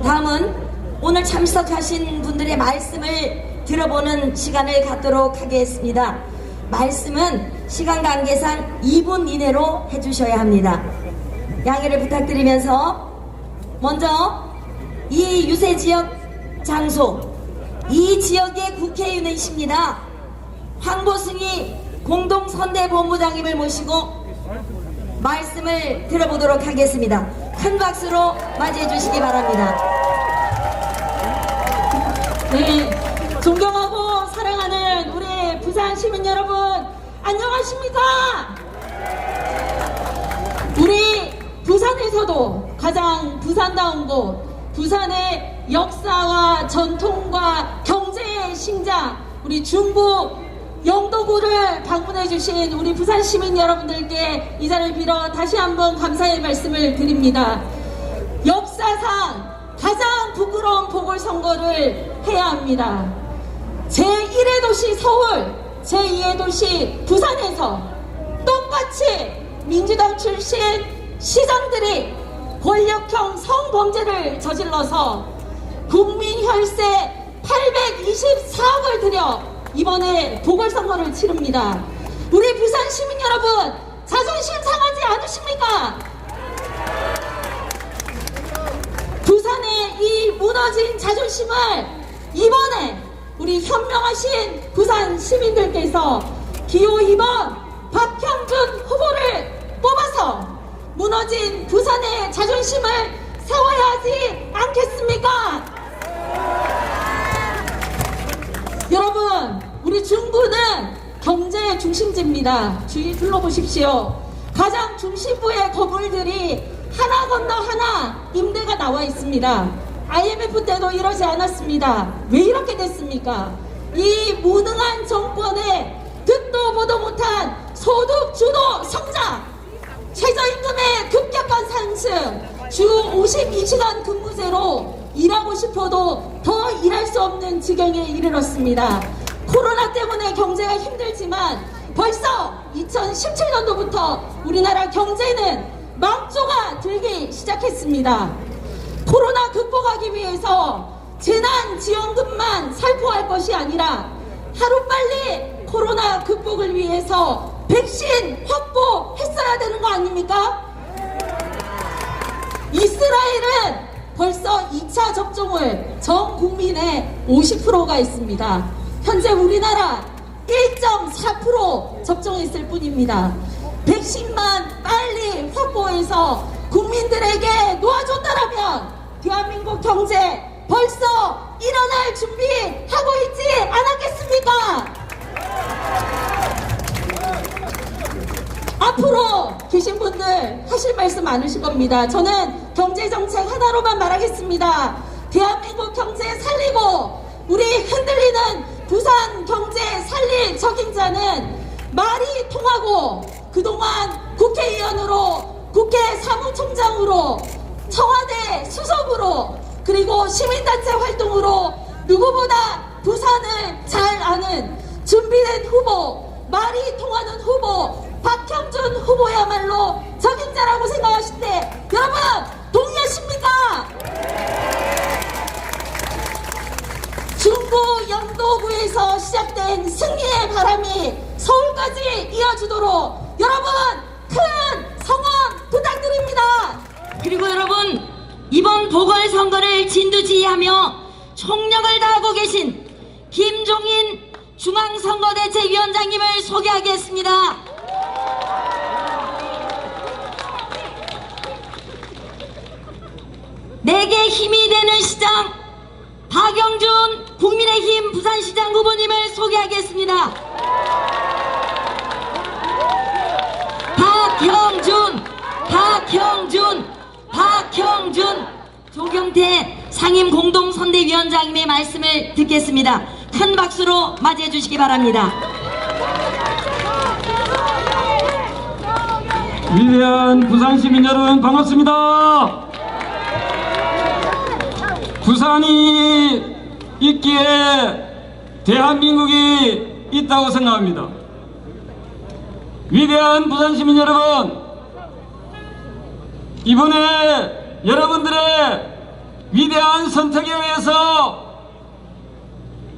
다음은 오늘 참석하신 분들의 말씀을 들어보는 시간을 갖도록 하겠습니다. 말씀은 시간 관계상 2분 이내로 해주셔야 합니다. 양해를 부탁드리면서 먼저 이 유세지역 장소, 이 지역의 국회의원이십니다. 황보승희 공동선대본부장님을 모시고 말씀을 들어보도록 하겠습니다. 큰 박수로 맞이해 주시기 바랍니다. 네, 존경하고 사랑하는 우리 부산 시민 여러분, 안녕하십니까? 우리 부산에서도 가장 부산다운 곳, 부산의 역사와 전통과 경제의 심장, 우리 중부 영도구를 방문해 주신 우리 부산 시민 여러분들께 이 자리를 빌어 다시 한번 감사의 말씀을 드립니다. 역사상 가장 부끄러운 보궐선거를 해야 합니다. 제1의 도시 서울, 제2의 도시 부산에서 똑같이 민주당 출신 시장들이 권력형 성범죄를 저질러서 국민 혈세 824억을 들여 이번에 보궐선거를 치릅니다. 우리 부산 시민 여러분, 자존심 상하지 않으십니까? 부산의 이 무너진 자존심을 이번에 우리 현명하신 부산 시민들께서 기호 2번 박형준 후보를 뽑아서 무너진 부산의 자존심을 세워야 하지 않겠습니까? 여러분, 우리 중구는 경제의 중심지입니다. 주위 둘러보십시오. 가장 중심부의 건물들이 하나 건너 하나 임대가 나와 있습니다. IMF 때도 이러지 않았습니다. 왜 이렇게 됐습니까? 이 무능한 정권의 듣도 보도 못한 소득 주도 성장, 최저임금의 급격한 상승, 주 52시간 근무제로 일하고 싶어도 더 일할 수 없는 지경에 이르렀습니다. 코로나 때문에 경제가 힘들지만 벌써 2017년도부터 우리나라 경제는 망조가 들기 시작했습니다. 코로나 극복하기 위해서 재난지원금만 살포할 것이 아니라 하루빨리 코로나 극복을 위해서 백신 확보했어야 되는 거 아닙니까? 이스라엘은 벌써 2차 접종을 전 국민의 50%가 있습니다. 현재 우리나라 1.4% 접종했을 뿐입니다. 백신만 빨리 확보해서 국민들에게 놓아줬다라면 대한민국 경제 벌써 일어날 준비하고 있지 않았겠습니까? 앞으로 계신 분들 하실 말씀 많으실 겁니다. 저는 경제정책 하나로만 말하겠습니다. 대한민국 경제 살리고 우리 흔들리는 부산 경제 살릴 적임자는 말이 통하고 그동안 국회의원으로, 국회 사무총장으로, 청와대 수석으로, 그리고 시민단체 활동으로 누구보다 부산을 잘 아는 준비된 후보, 말이 통하는 후보 박형준 후보야말로 적임자라고 생각하실 때 여러분 동의하십니까? 중구 영도구에서 시작된 승리의 바람이 서울까지 이어지도록 여러분 큰 성원 부탁드립니다. 그리고 여러분, 이번 보궐선거를 진두지휘하며 총력을 다하고 계신 김종인 중앙선거대책위원장님을 소개하겠습니다. 내게 힘이 되는 시장 박영준 국민의힘 부산시장 후보님을 소개하겠습니다. 박형준 조경태 상임공동선대위원장님의 말씀을 듣겠습니다. 큰 박수로 맞이해 주시기 바랍니다. 위대한 부산시민 여러분 반갑습니다. 부산이 있기에 대한민국이 있다고 생각합니다. 위대한 부산시민 여러분, 이번에 여러분들의 위대한 선택에 의해서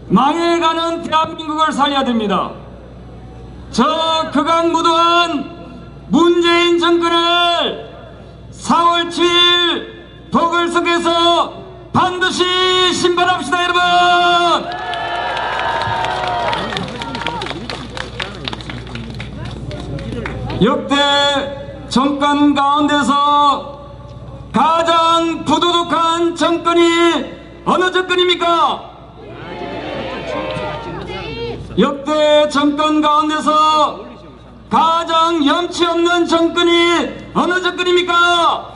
망해가는 대한민국을 살려야 됩니다. 저 극악무도한 문재인 정권을 4월 7일 보궐선거에서 반드시 심판합시다, 여러분! 역대 정권 가운데서 가장 부도덕한 정권이 어느 정권입니까? 역대 정권 가운데서 가장 염치 없는 정권이 어느 정권입니까?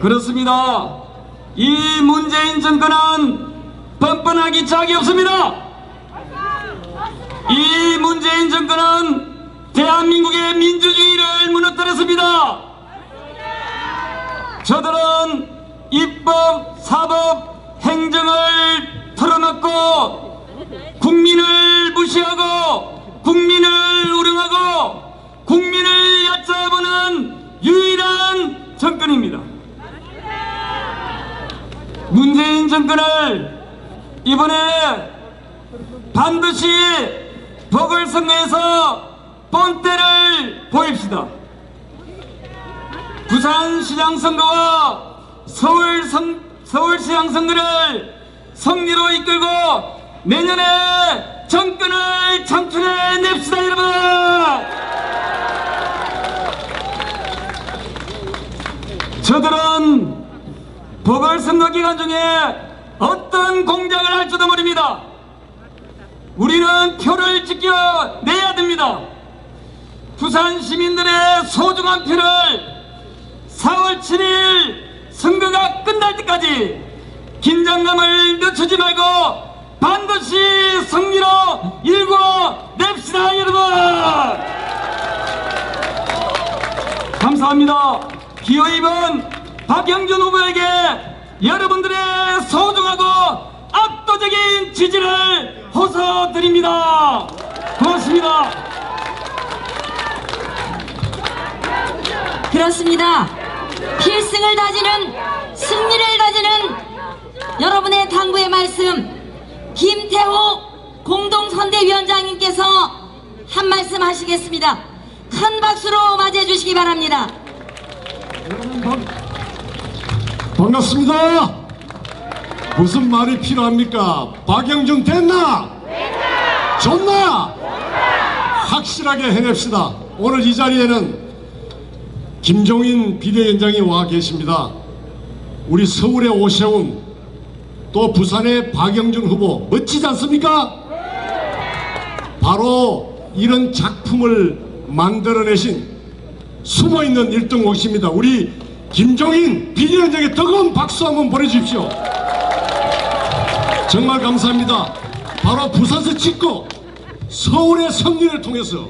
그렇습니다. 이 문재인 정권은 뻔뻔하기 짝이 없습니다. 이 문재인 정권은 대한민국의 민주주의를 무너뜨렸습니다. 저들은 입법, 사법, 행정을 털어놓고 국민을 무시하고 국민을 우롱하고 국민을 얕잡아보는 유일한 정권입니다. 문재인 정권을 이번에 반드시 보궐선거에서 본때를 보입시다. 부산시장 선거와 서울시장 선거를 승리로 이끌고 내년에 정권을 창출해냅시다, 여러분! 저들은 보궐선거 기간 중에 어떤 공작을 할지도 모릅니다. 우리는 표를 지켜내야 됩니다. 부산 시민들의 소중한 표를 4월 7일 선거가 끝날 때까지 긴장감을 늦추지 말고 반드시 승리로 일궈냅시다, 여러분! 감사합니다. 기호입은 박영준 후보에게 여러분들의 소중하고 압도적인 지지를 호소드립니다. 고맙습니다. 그렇습니다. 필승을 다지는, 승리를 다지는 여러분의 당부의 말씀, 김태호 공동선대위원장님께서 한 말씀 하시겠습니다. 큰 박수로 맞이해 주시기 바랍니다. 반갑습니다. 무슨 말이 필요합니까? 박영준 됐나? 좋나? 확실하게 해냅시다. 오늘 이 자리에는 김종인 비대위원장이 와 계십니다. 우리 서울에 오세훈, 또 부산의 박영준 후보 멋지지 않습니까? 바로 이런 작품을 만들어내신 숨어있는 1등옥입니다. 우리 김종인 비대위원장의 뜨거운 박수 한번 보내주십시오. 정말 감사합니다. 바로 부산서 찍고 서울의 승리를 통해서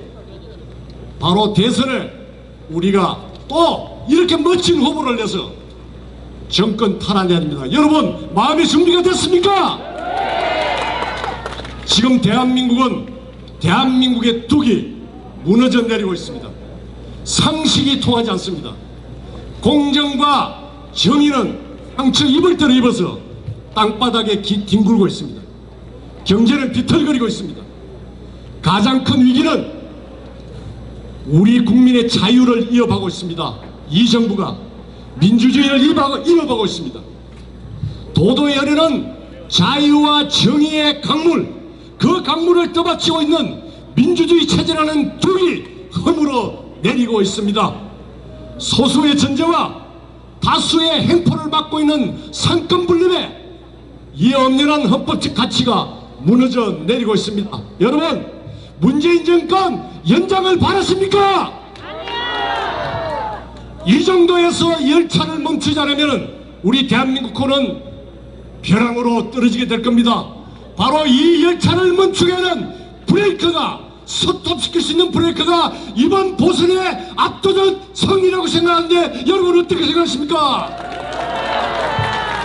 바로 대선에 우리가 또 이렇게 멋진 후보를 내서 정권 탈환해야 됩니다. 여러분 마음의 준비가 됐습니까? 지금 대한민국은 대한민국의 뚝이 무너져 내리고 있습니다. 상식이 통하지 않습니다. 공정과 정의는 상처 입을 대로 입어서 땅바닥에 뒹굴고 있습니다. 경제는 비틀거리고 있습니다. 가장 큰 위기는 우리 국민의 자유를 이어가고 있습니다. 이 정부가 민주주의를 이어가고 있습니다. 도도에 흐르는 자유와 정의의 강물, 그 강물을 떠받치고 있는 민주주의 체제라는 둑이 허물어 내리고 있습니다. 소수의 전제와 다수의 행포를 막고 있는 상권분립에 이 엄연한 헌법적 가치가 무너져 내리고 있습니다. 여러분, 문재인 정권 연장을 바랐습니까? 이 정도에서 열차를 멈추지 않으면 우리 대한민국은 벼랑으로 떨어지게 될 겁니다. 바로 이 열차를 멈추게 하는 브레이크가, 스톱시킬 수 있는 브레이크가 이번 보선의 압도적 승리라고 생각하는데 여러분 어떻게 생각하십니까?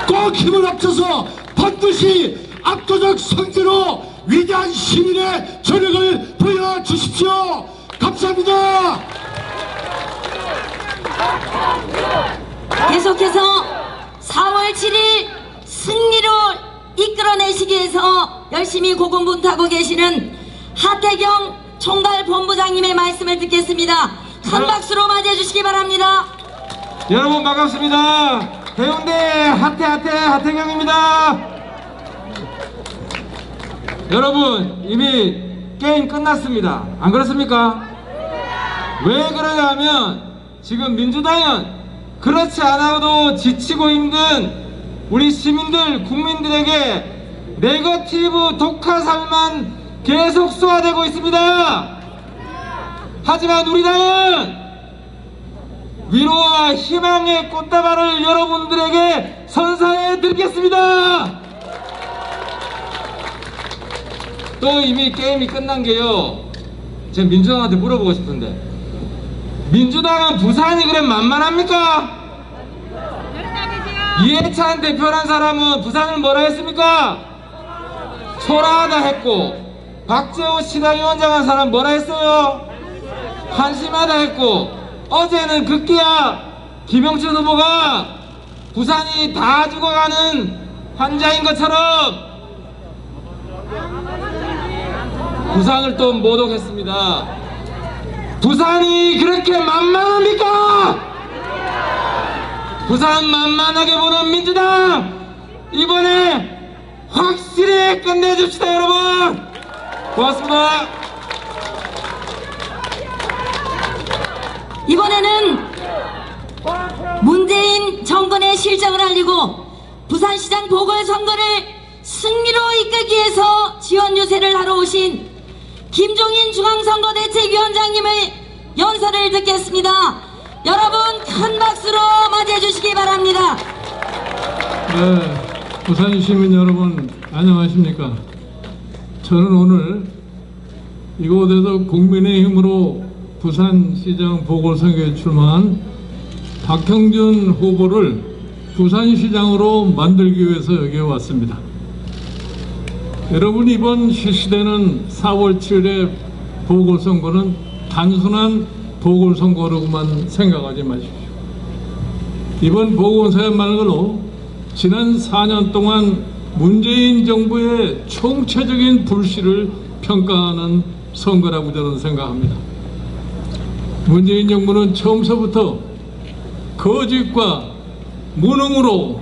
꼭 힘을 합쳐서 반드시 압도적 승리로 위대한 시민의 저력을 보여주십시오. 감사합니다. 계속해서 4월 7일 승리로 이끌어내시기 위해서 열심히 고군분투하고 계시는 하태경 총괄본부장님의 말씀을 듣겠습니다. 큰 박수로 맞이해 주시기 바랍니다. 여러분 반갑습니다. 해운대 하태경입니다. 여러분 이미 게임 끝났습니다. 안 그렇습니까? 왜 그러냐면 지금 민주당은 그렇지 않아도 지치고 힘든 우리 시민들 국민들에게 네거티브 독화살만 계속 쏘아대고 있습니다. 하지만 우리 당은 위로와 희망의 꽃다발을 여러분들에게 선사해 드리겠습니다. 또 이미 게임이 끝난 게요, 제가 민주당한테 물어보고 싶은데, 민주당은 부산이 그래 만만합니까? 이해찬 대표란 사람은 부산을 뭐라 했습니까? 초라하다 했고, 박재호 시당위원장 사람 뭐라 했어요? 한심하다 했고, 어제는 급기야 김영춘 후보가 부산이 다 죽어가는 환자인 것처럼 부산을 또 모독했습니다. 부산이 그렇게 만만합니까? 부산 만만하게 보는 민주당, 이번에 확실히 끝내줍시다 여러분. 고맙습니다. 이번에는 문재인 정권의 실정을 알리고 부산시장 보궐선거를 승리로 이끌기 위해서 지원 유세를 하러 오신 김종인 중앙선거대책위원장님의 연설을 듣겠습니다. 여러분 큰 박수로 맞이해 주시기 바랍니다. 네, 부산 시민 여러분 안녕하십니까? 저는 오늘 이곳에서 국민의힘으로 부산시장 보궐선거에 출마한 박형준 후보를 부산시장으로 만들기 위해서 여기에 왔습니다. 여러분, 이번 실시되는 4월 7일의 보궐선거는 단순한 보궐선거로만 생각하지 마십시오. 이번 보궐선거야말로 지난 4년 동안 문재인 정부의 총체적인 불씨를 평가하는 선거라고 저는 생각합니다. 문재인 정부는 처음서부터 거짓과 무능으로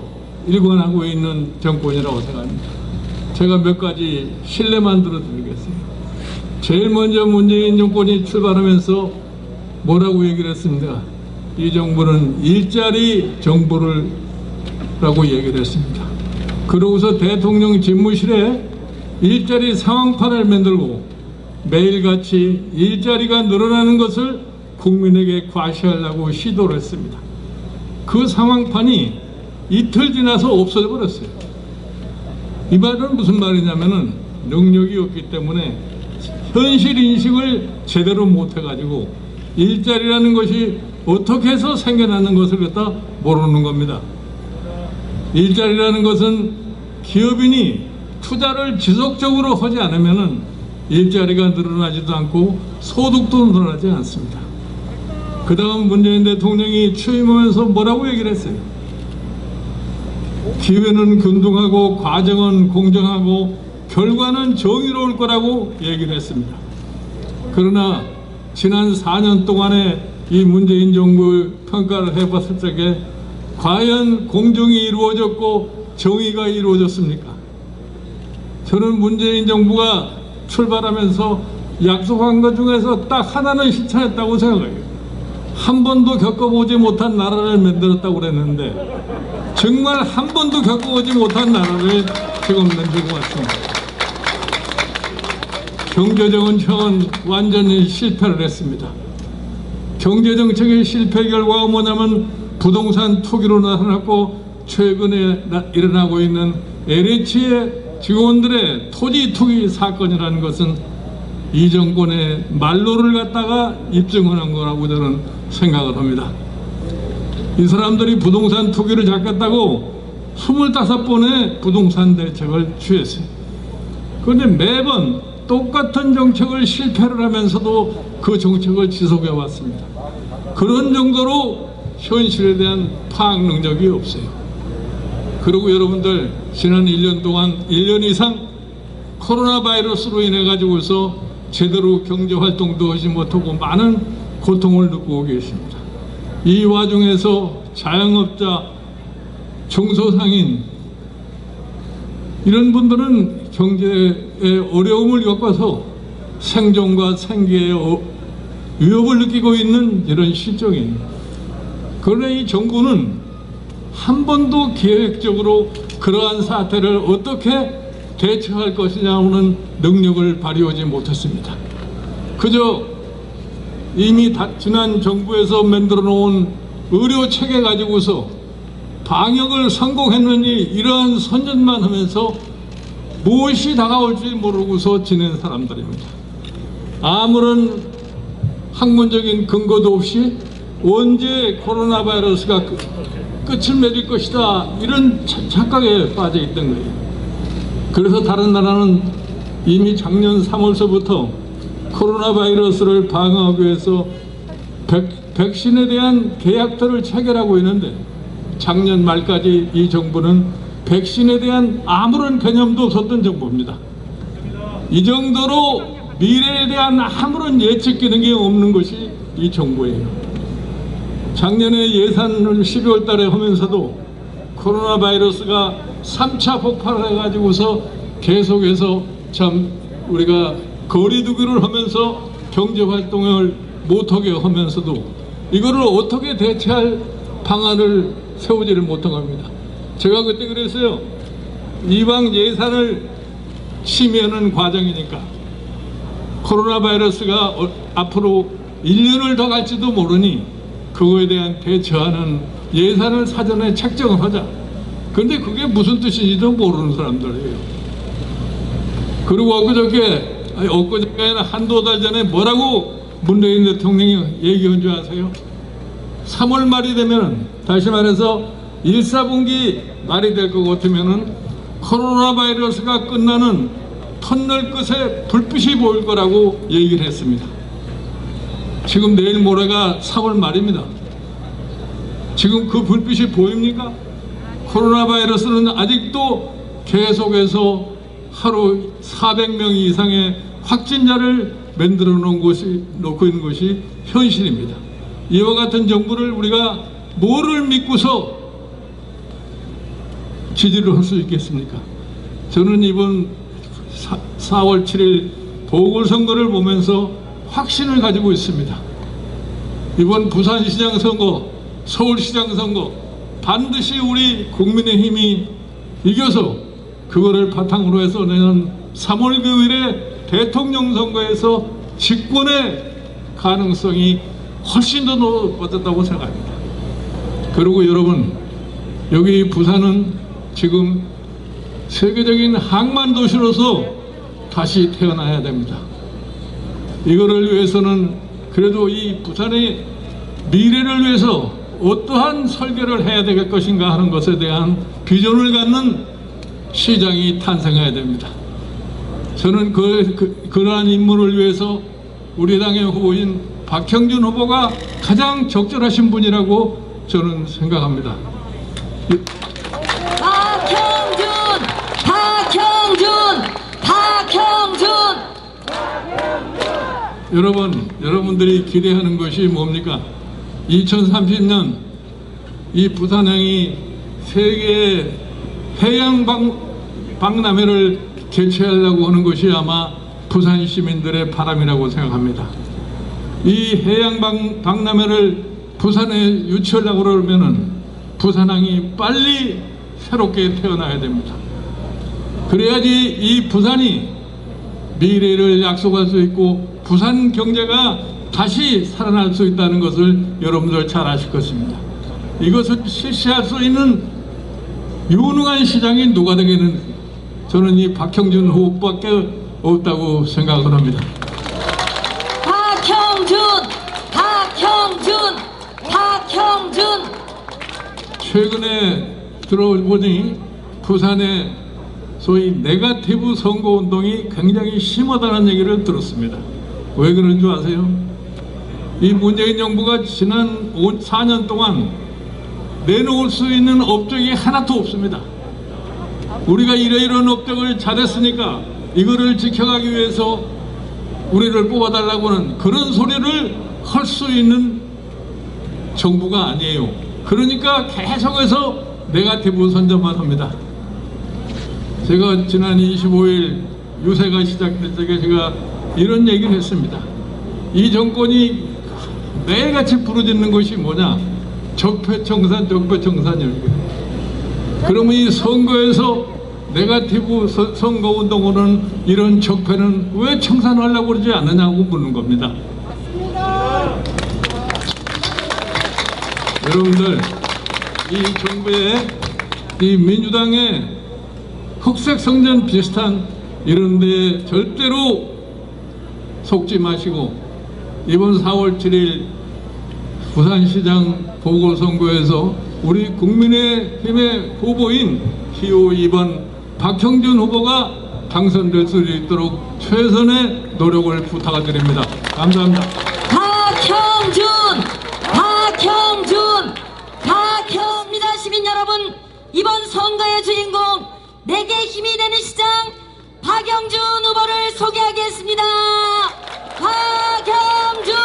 일관하고 있는 정권이라고 생각합니다. 제가 몇 가지 실례만 들어드리겠습니다. 제일 먼저 문재인 정권이 출발하면서 뭐라고 얘기를 했습니까? 이 정부는 일자리 정부를 라고 얘기를 했습니다. 그러고서 대통령 집무실에 일자리 상황판을 만들고 매일같이 일자리가 늘어나는 것을 국민에게 과시하려고 시도를 했습니다. 그 상황판이 이틀 지나서 없어져 버렸어요. 이 말은 무슨 말이냐면은 능력이 없기 때문에 현실 인식을 제대로 못 해가지고 일자리라는 것이 어떻게 해서 생겨나는 것을 갖다 모르는 겁니다. 일자리라는 것은 기업인이 투자를 지속적으로 하지 않으면은 일자리가 늘어나지도 않고 소득도 늘어나지 않습니다. 그 다음 문재인 대통령이 취임하면서 뭐라고 얘기를 했어요? 기회는 균등하고 과정은 공정하고 결과는 정의로울 거라고 얘기를 했습니다. 그러나 지난 4년 동안에 이 문재인 정부 평가를 해봤을 적에 과연 공정이 이루어졌고 정의가 이루어졌습니까? 저는 문재인 정부가 출발하면서 약속한 것 중에서 딱 하나는 실천했다고 생각해요. 한 번도 겪어보지 못한 나라를 만들었다고 그랬는데 정말 한 번도 겪어보지 못한 나라를 지금 만들고 왔습니다. 경제정책은 완전히 실패를 했습니다. 경제정책의 실패 결과가 뭐냐면 부동산 투기로 나타났고 최근에 일어나고 있는 LH의 직원들의 토지 투기 사건이라는 것은 이 정권의 말로를 갖다가 입증하는 거라고 저는 생각을 합니다. 이 사람들이 부동산 투기를 잡겠다고 25번의 부동산 대책을 취했어요. 그런데 매번 똑같은 정책을 실패를 하면서도 그 정책을 지속해 왔습니다. 그런 정도로 현실에 대한 파악 능력이 없어요. 그리고 여러분들 지난 1년 동안 1년 이상 코로나 바이러스로 인해 가지고서 제대로 경제 활동도 하지 못하고 많은 고통을 느끼고 계십니다. 이 와중에서 자영업자, 중소상인 이런 분들은 경제의 어려움을 겪어서 생존과 생계의 위협을 느끼고 있는 이런 실정이에요. 그러나 이 정부는 한 번도 계획적으로 그러한 사태를 어떻게 대처할 것이냐는 능력을 발휘하지 못했습니다. 그저 이미 지난 정부에서 만들어 놓은 의료 체계 가지고서 방역을 성공했느니 이러한 선전만 하면서 무엇이 다가올지 모르고서 지낸 사람들입니다. 아무런 학문적인 근거도 없이 언제 코로나 바이러스가 끝을 맺을 것이다 이런 착각에 빠져 있던 거예요. 그래서 다른 나라는 이미 작년 3월서부터 코로나 바이러스를 방어하기 위해서 백신에 대한 계약들을 체결하고 있는데 작년 말까지 이 정부는 백신에 대한 아무런 개념도 없었던 정부입니다. 이 정도로 미래에 대한 아무런 예측 기능이 없는 것이 이 정부예요. 작년에 예산을 12월 달에 하면서도 코로나 바이러스가 3차 폭발을 해가지고서 계속해서 참 우리가 거리두기를 하면서 경제 활동을 못하게 하면서도 이거를 어떻게 대체할 방안을 세우지를 못한 겁니다. 제가 그때 그랬어요. 이방 예산을 심의하는 과정이니까 코로나 바이러스가 앞으로 1년을 더 갈지도 모르니 그거에 대한 대처하는 예산을 사전에 책정을 하자. 그런데 그게 무슨 뜻인지도 모르는 사람들이에요. 그리고 엊그저께 한두 달 전에 뭐라고 문재인 대통령이 얘기한 줄 아세요? 3월 말이 되면 다시 말해서 1사분기 말이 될 것 같으면은 코로나 바이러스가 끝나는 터널 끝에 불빛이 보일 거라고 얘기를 했습니다. 지금 내일 모레가 3월 말입니다. 지금 그 불빛이 보입니까? 코로나 바이러스는 아직도 계속해서 하루 400명 이상의 확진자를 만들어 놓고 있는 것이 현실입니다. 이와 같은 정부를 우리가 뭐를 믿고서 지지를 할 수 있겠습니까? 저는 이번 4월 7일 보궐선거를 보면서 확신을 가지고 있습니다. 이번 부산시장 선거, 서울시장 선거 반드시 우리 국민의힘이 이겨서 그거를 바탕으로 해서 내년 3월 9일에 대통령 선거에서 집권의 가능성이 훨씬 더 높아졌다고 생각합니다. 그리고 여러분, 여기 부산은 지금 세계적인 항만 도시로서 다시 태어나야 됩니다. 이거를 위해서는 그래도 이 부산의 미래를 위해서 어떠한 설계를 해야 될 것인가 하는 것에 대한 비전을 갖는 시장이 탄생해야 됩니다. 저는 그러한 임무를 위해서 우리 당의 후보인 박형준 후보가 가장 적절하신 분이라고 저는 생각합니다. 여러분들이 기대하는 것이 뭡니까? 2030년 이 부산행이 세계 해양 박람회를 개최하려고 하는 것이 아마 부산 시민들의 바람이라고 생각합니다. 이 해양 박람회를 부산에 유치하려고 그러면은 부산항이 빨리 새롭게 태어나야 됩니다. 그래야지 이 부산이 미래를 약속할 수 있고 부산 경제가 다시 살아날 수 있다는 것을 여러분들 잘 아실 것입니다. 이것을 실시할 수 있는 유능한 시장이 누가 되겠는지 저는 이 박형준 후보밖에 없다고 생각을 합니다. 박형준 최근에 들어보니 부산의 소위 네거티브 선거운동이 굉장히 심하다는 얘기를 들었습니다. 왜 그런 줄 아세요? 이 문재인 정부가 지난 4년 동안 내놓을 수 있는 업적이 하나도 없습니다. 우리가 이러이러한 업적을 잘했으니까 이거를 지켜가기 위해서 우리를 뽑아달라고는 그런 소리를 할 수 있는 정부가 아니에요. 그러니까 계속해서 네거티브 선전만 합니다. 제가 지난 25일 유세가 시작될 때 제가 이런 얘기를 했습니다. 이 정권이 매일같이 부르짖는 것이 뭐냐? 적폐청산, 적폐청산이에요. 그러면 이 선거에서 네거티브 선거운동으로는 이런 적폐는 왜 청산하려고 그러지 않느냐고 묻는 겁니다. 여러분들, 이 정부의, 이 민주당의 흑색 성전 비슷한 이런 데에 절대로 속지 마시고 이번 4월 7일 부산시장 보궐선거에서 우리 국민의힘의 후보인 기호 2번 박형준 후보가 당선될 수 있도록 최선의 노력을 부탁드립니다. 감사합니다. 박형준입니다. 시민 여러분, 이번 선거의 주인공 내게 힘이 되는 시장 박형준 후보를 소개하겠습니다. 박형준.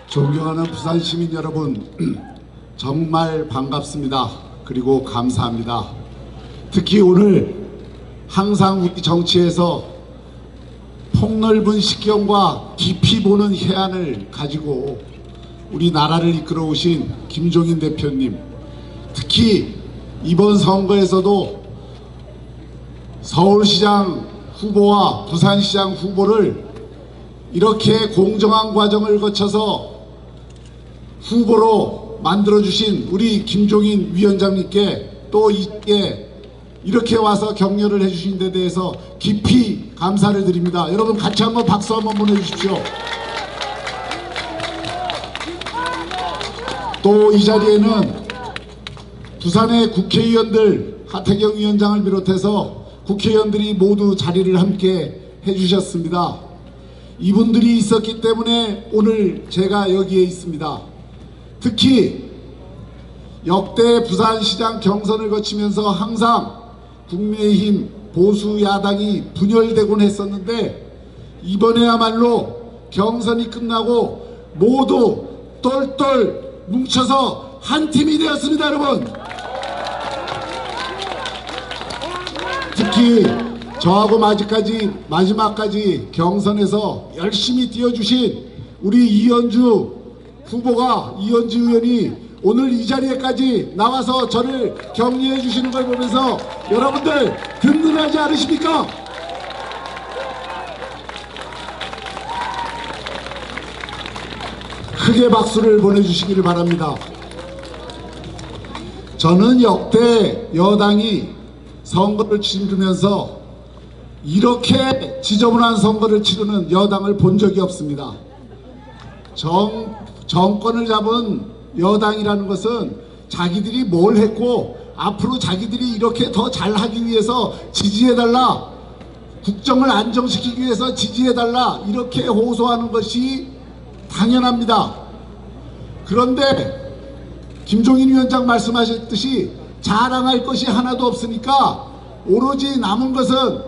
존경하는 부산 시민 여러분, 정말 반갑습니다. 그리고 감사합니다. 특히 오늘 항상 우리 정치에서 폭넓은 식견과 깊이 보는 해안을 가지고 우리 나라를 이끌어 오신 김종인 대표님, 특히 이번 선거에서도 서울시장 후보와 부산시장 후보를 이렇게 공정한 과정을 거쳐서 후보로 만들어주신 우리 김종인 위원장님께 또 이렇게 와서 격려를 해주신 데 대해서 깊이 감사를 드립니다. 여러분 같이 한번 박수 한번 보내주십시오. 또 이 자리에는 부산의 국회의원들, 하태경 위원장을 비롯해서 국회의원들이 모두 자리를 함께 해주셨습니다. 이분들이 있었기 때문에 오늘 제가 여기에 있습니다. 특히 역대 부산시장 경선을 거치면서 항상 국민의힘 보수 야당이 분열되곤 했었는데 이번에야말로 경선이 끝나고 모두 똘똘 뭉쳐서 한 팀이 되었습니다. 여러분, 특히 저하고 마지막까지 경선에서 열심히 뛰어주신 우리 이현주 의원이 오늘 이 자리에까지 나와서 저를 격려해 주시는 걸 보면서 여러분들 든든하지 않으십니까? 크게 박수를 보내주시기를 바랍니다. 저는 역대 여당이 선거를 치르면서 이렇게 지저분한 선거를 치르는 여당을 본 적이 없습니다. 정권을 잡은 여당이라는 것은 자기들이 뭘 했고 앞으로 자기들이 이렇게 더 잘하기 위해서 지지해달라, 국정을 안정시키기 위해서 지지해달라 이렇게 호소하는 것이 당연합니다. 그런데 김종인 위원장 말씀하셨듯이 자랑할 것이 하나도 없으니까 오로지 남은 것은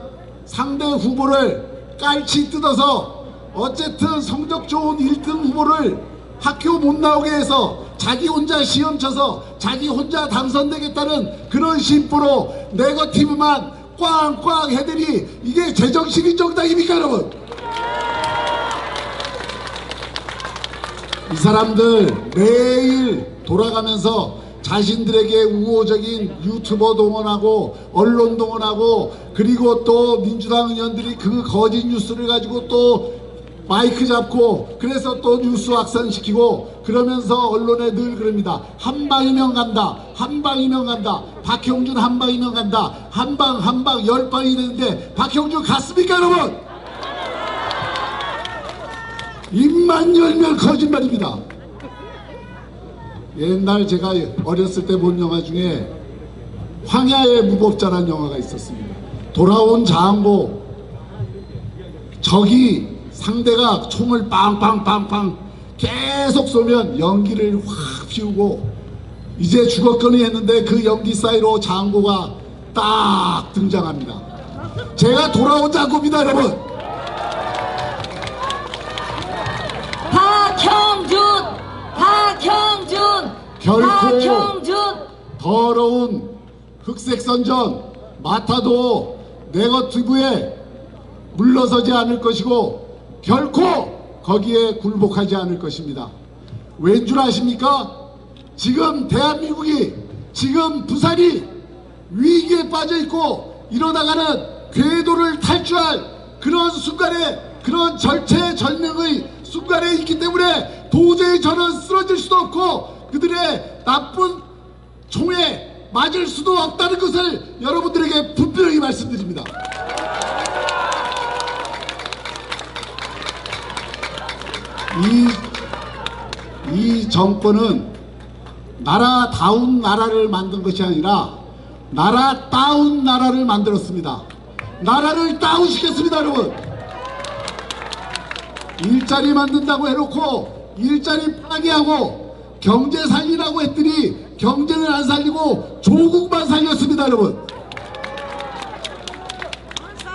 상대 후보를 깔치 뜯어서 어쨌든 성적 좋은 1등 후보를 학교 못 나오게 해서 자기 혼자 시험 쳐서 자기 혼자 당선되겠다는 그런 심보로 네거티브만 꽝꽝 해대니 이게 제정신이 정당입니까 여러분? 이 사람들 매일 돌아가면서 자신들에게 우호적인 유튜버 동원하고 언론 동원하고 그리고 또 민주당 의원들이 그 거짓 뉴스를 가지고 또 마이크 잡고 그래서 또 뉴스 확산시키고 그러면서 언론에 늘 그럽니다. 한 방이면 간다, 한 방이면 간다, 박형준 한 방이면 간다, 한 방 10방이 되는데 박형준 갔습니까 여러분? 입만 열면 거짓말입니다. 옛날 제가 어렸을 때 본 영화 중에 황야의 무법자라는 영화가 있었습니다. 돌아온 장보, 적이 상대가 총을 빵빵빵빵 계속 쏘면 연기를 확 피우고 이제 죽었거니 했는데 그 연기 사이로 장고가 딱 등장합니다. 제가 돌아온 장고입니다, 여러분. 박형준 결코 더러운 흑색선전 마타도 네거티브에 물러서지 않을 것이고 결코 거기에 굴복하지 않을 것입니다. 왠 줄 아십니까? 지금 대한민국이, 지금 부산이 위기에 빠져 있고 이러다가는 궤도를 탈주할 그런 순간에, 그런 절체절명의 순간에 있기 때문에 도저히 저는 쓰러질 수도 없고 그들의 나쁜 총에 맞을 수도 없다는 것을 여러분들에게 분명히 말씀드립니다. 이 정권은 나라다운 나라를 만든 것이 아니라 나라다운 나라를 만들었습니다. 나라를 다운시켰습니다, 여러분. 일자리 만든다고 해놓고 일자리 파기하고 경제 살리라고 했더니 경제는 안 살리고 조국만 살렸습니다, 여러분.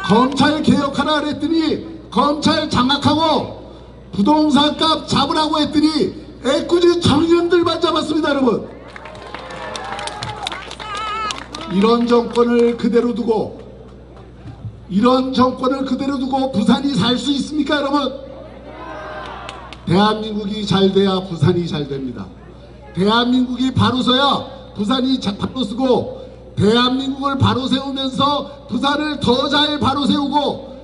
검찰 개혁하라 그랬더니 검찰 장악하고 부동산값 잡으라고 했더니 애꿎은 청년들만 잡았습니다, 여러분. 이런 정권을 그대로 두고 부산이 살 수 있습니까, 여러분? 대한민국이 잘 돼야 부산이 잘 됩니다. 대한민국이 바로 서야 부산이 바로 서고, 대한민국을 바로 세우면서 부산을 더 잘 바로 세우고,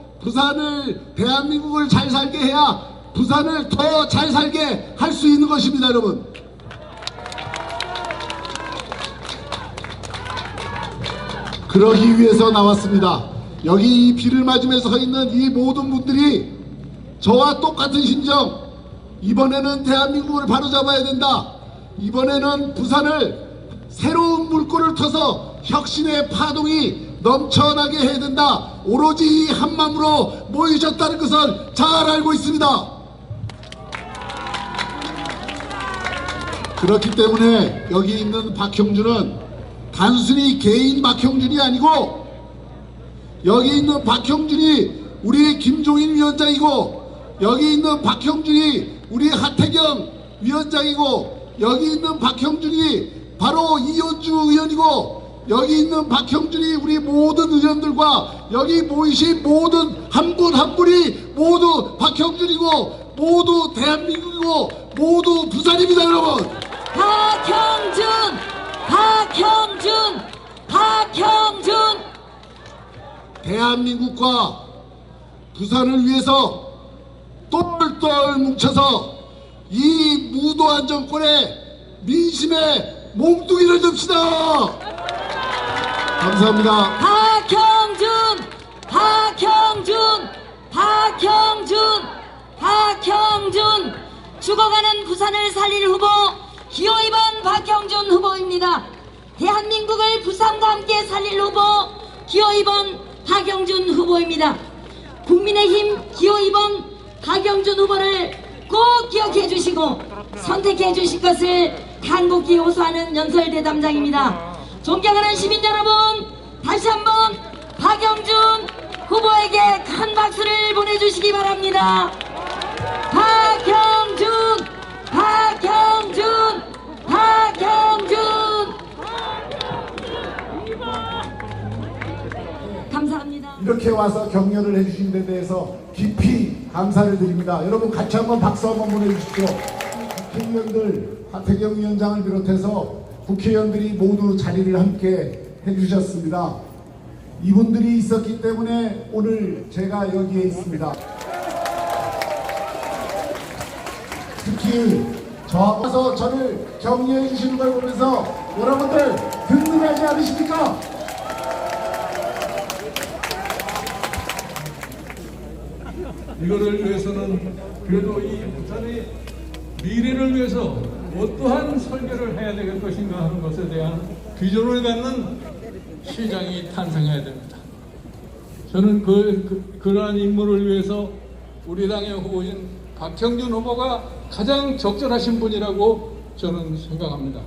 대한민국을 잘 살게 해야 부산을 더 잘 살게 할 수 있는 것입니다, 여러분. 그러기 위해서 나왔습니다. 여기 이 비를 맞으면서 서 있는 이 모든 분들이 저와 똑같은 심정, 이번에는 대한민국을 바로잡아야 된다. 이번에는 부산을 새로운 물꼬를 터서 혁신의 파동이 넘쳐나게 해야 된다. 오로지 이 한마음으로 모이셨다는 것은 잘 알고 있습니다. 그렇기 때문에 여기 있는 박형준은 단순히 개인 박형준이 아니고, 여기 있는 박형준이 우리 김종인 위원장이고, 여기 있는 박형준이 우리 하태경 위원장이고, 여기 있는 박형준이 바로 이현주 의원이고, 여기 있는 박형준이 우리 모든 의원들과 여기 모이신 모든 한 분 한 분이 모두 박형준이고, 모두 대한민국이고, 모두 부산입니다, 여러분. 박형준 대한민국과 부산을 위해서 똘똘 뭉쳐서 이 무도한 정권의 민심에 몽둥이를 듭시다. 감사합니다. 박형준 죽어가는 부산을 살릴 후보 기호2번 박형준 후보입니다. 대한민국을 부산과 함께 살릴 후보 기호2번 박형준 후보입니다. 국민의힘 기호2번 박형준 후보를 꼭 기억해 주시고 선택해 주실 것을 간곡히 호소하는 연설대담장입니다. 존경하는 시민 여러분, 다시 한번 박형준 후보에게 큰 박수를 보내주시기 바랍니다. 박형준 감사합니다. 이렇게 와서 격려를 해주신 데 대해서 깊이 감사를 드립니다. 여러분 같이 한번 박수 한번 보내주십시오. 국회의원들, 하태경 위원장을 비롯해서 국회의원들이 모두 자리를 함께 해주셨습니다. 이분들이 있었기 때문에 오늘 제가 여기에 있습니다. 특히 저와서 저를 격려해 주시는 걸 보면서 여러분들 든든하지 않으십니까? 이거를 위해서는 그래도 이 부산의 미래를 위해서 어떠한 설계를 해야 될 것인가 하는 것에 대한 비전을 갖는 시장이 탄생해야 됩니다. 저는 그러한 임무를 위해서 우리 당의 후보인 박형준 후보가 가장 적절하신 분이라고 저는 생각합니다.